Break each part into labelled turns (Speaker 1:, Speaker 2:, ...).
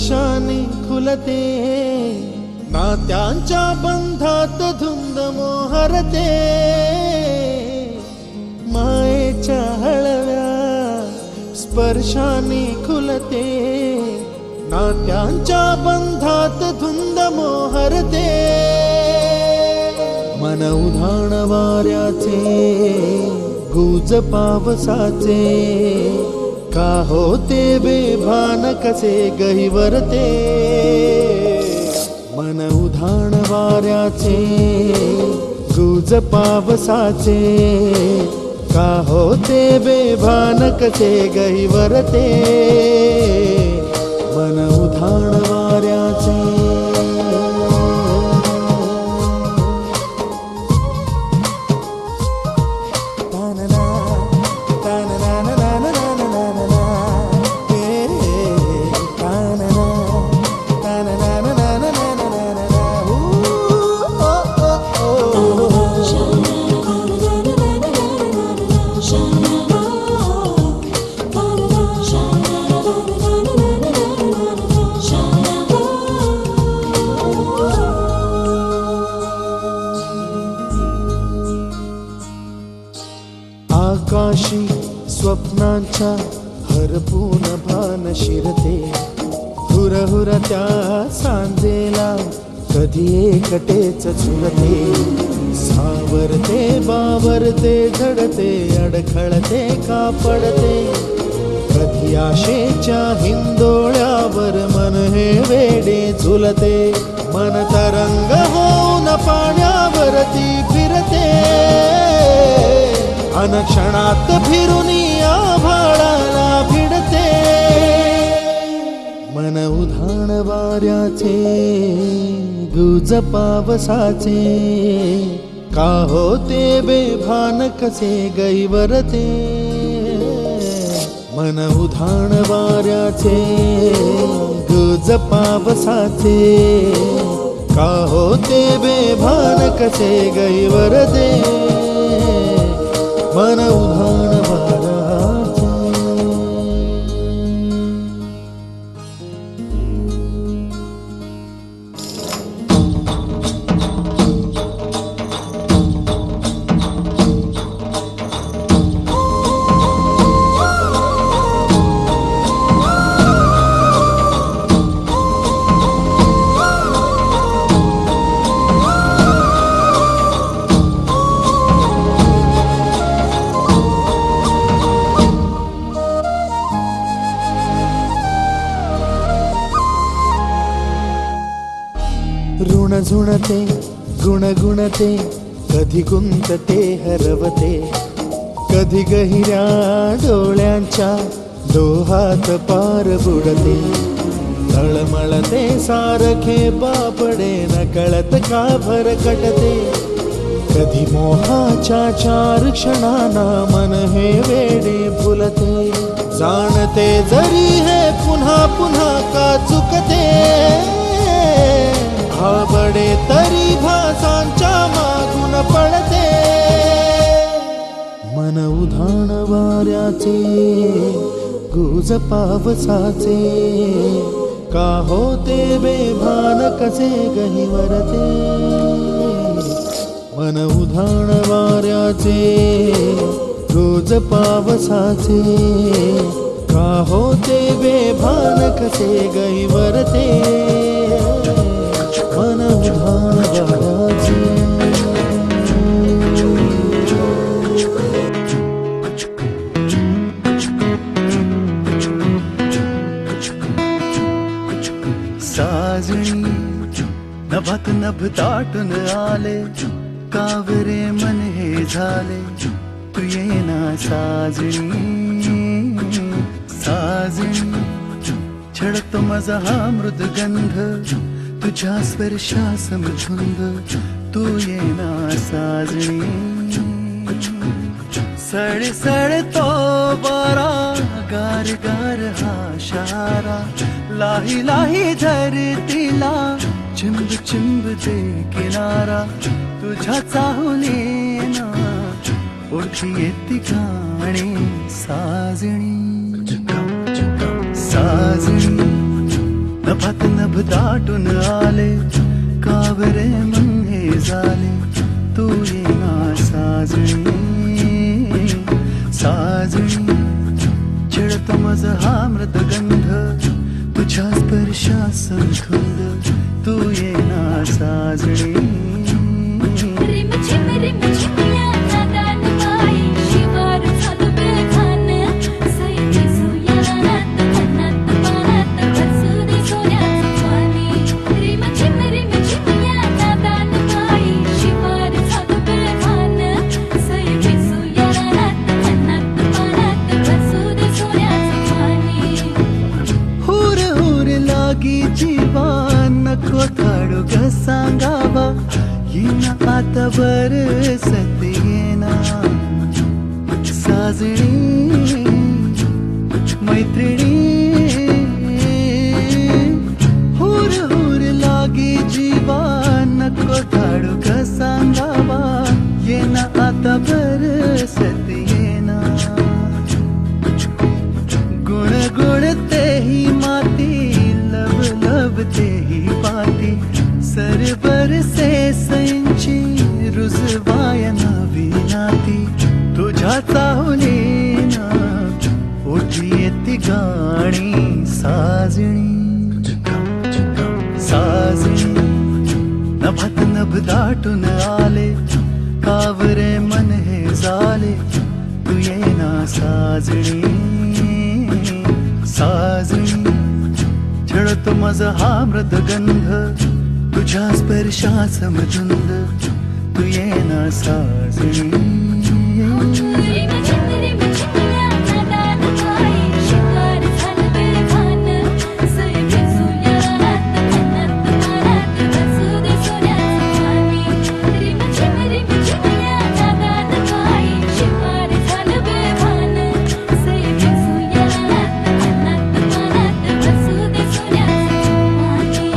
Speaker 1: स्पर्शाने खुलते, नात्यांच्या बंधात धुंद मोहरते, मायेच्या हळव्या स्पर्शाने खुलते, नात्यांच्या बंधात धुंद मोहरते, मन उधाण वाऱ्याचे गुज पावसाचे, का होते बेभान कसे गहिवरते, मन उधाण वाऱ्याचे गुज पावसाचे, का होते बेभान कसे गहिवरते, मन उधाण वाऱ्याचे. आकाशी स्वप्नांच्या हरपून भान शिरते, हुरहुर त्या सांजेला कधी एकटेच झुरते, सावरते बावरते झडते, अडखळते का पडते, कधी आशेच्या हिंदोळ्यावर मन हे वेडे झुलते, मन तरंग होऊन पाण्यावरती फिरते, अनक्षणात फिरुनी आभाळाला भिडते, मन उधाण वाऱ्याचे गुज पावसाचे, का होते बेभान कसे गहिवरते, मन उधाण वाऱ्याचे गुज पावसाचे, का होते बेभान कसे गहिवरते, मन उधाण वाऱ्याचे. ऋण झुणते गुणगुणते, कधी गुंतते हरवते, कधी गहिऱ्या डोळ्यांच्या डोहात पार बुडते, तळमळते सारखे बापडे नकळत का भरकटते, कधी मोहाच्या चार क्षणांना मन हे वेडे फुलते, जाणते जरी हे पुन्हा पुन्हा का चुकते, भाबडे तरी भासांच्या मागून पडते, मन उधाण वाऱ्याचे गुज पावसाचे, का होते बेभान कसे गहिवरते, मन उधाण वाऱ्याचे गुज पावसाचे, का होते बेभान कसे गहिवरते, मन उधाण वाऱ्याचे.
Speaker 2: साजणी नभात नभ दाटून आले, कावरे मन हे झाले, तू येना साजणी, साजणी छळतो माझा हा मृदगंध, तुझ्या स्पर्शासम झुंद, तू येना साजणी, सळसळतो वारा गार गार हा शारा, लाही लाही धरतीला चिंब चिंब दे किनारा, तुझ्या चाहुलेना ओठी येती गाणी साजणी, साजणी नभात नभ दाटून आले, कावरे मन हे झाले, तू येना साजणी साजणी. चिडतो मज हा मृदगंध, तुझ्या स्पर्शासंधुंद, तू येना साजणी.
Speaker 3: रिमझिम रिमझिम या नादान बाई, शिवार झालं बेभान, सैली सुयानात अन्नात पानात घासू दे सोन्याचं पाणी. रिमझिम रिमझिम या नादान बाई, शिवार झालं बेभान, सैली सुयानात अन्नात पानात घासू दे सोन्याचं पाणी.
Speaker 2: हुर हुर लागी जीवा, नको थाडू ग सांगावा, येना आता बरसत येना साजणी मैत्रिणी. हुर हुर लागी जीवा, नको धाडू ग सांगावा, येना आता बरसत येना. गुण गुण तेही माती, लब लब तेही पाती, सरबर से संची रुजवाय नवी नाती. तुझ्या चाहुलीना उठी येती गाणी साजणी साजणी. नभात नभ दाटून आले, कावरे मन हे झाले, तू येना साजणी साजणी. छळतो माझा हा मृदगंध, तुझ्या स्पर्शासमधुंद, तू येना साजणी.
Speaker 3: रिमझिम रिमझिम या नादान बाई, शिवार झालं बेभान, सैली सुयानात अन्नात पानात घासू दे सोन्याचं पाणी. रिमझिम रिमझिम या नादान बाई, शिवार झालं बेभान, सैली सुयानात अन्नात पानात घासू दे सोन्याचं पाणी.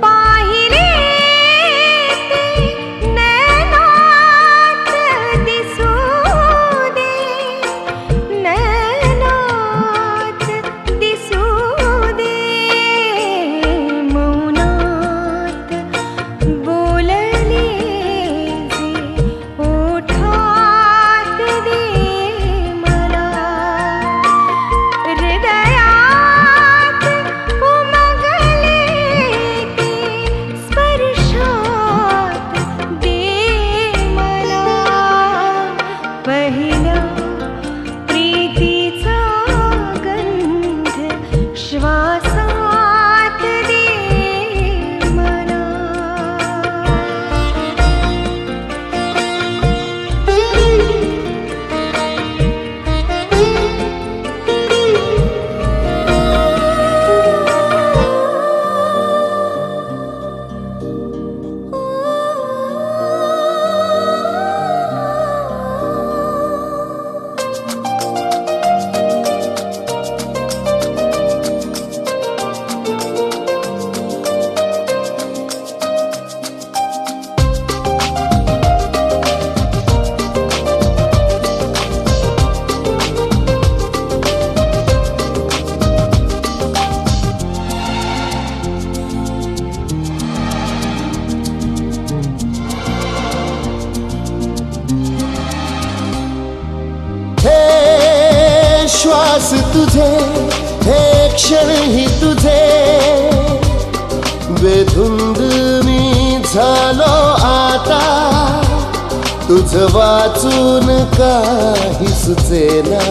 Speaker 4: पाहिले
Speaker 1: श्वास तुझे हे क्षणही तुझे बेधुंद मी झालो आता तुझ वाचून काही सुचेना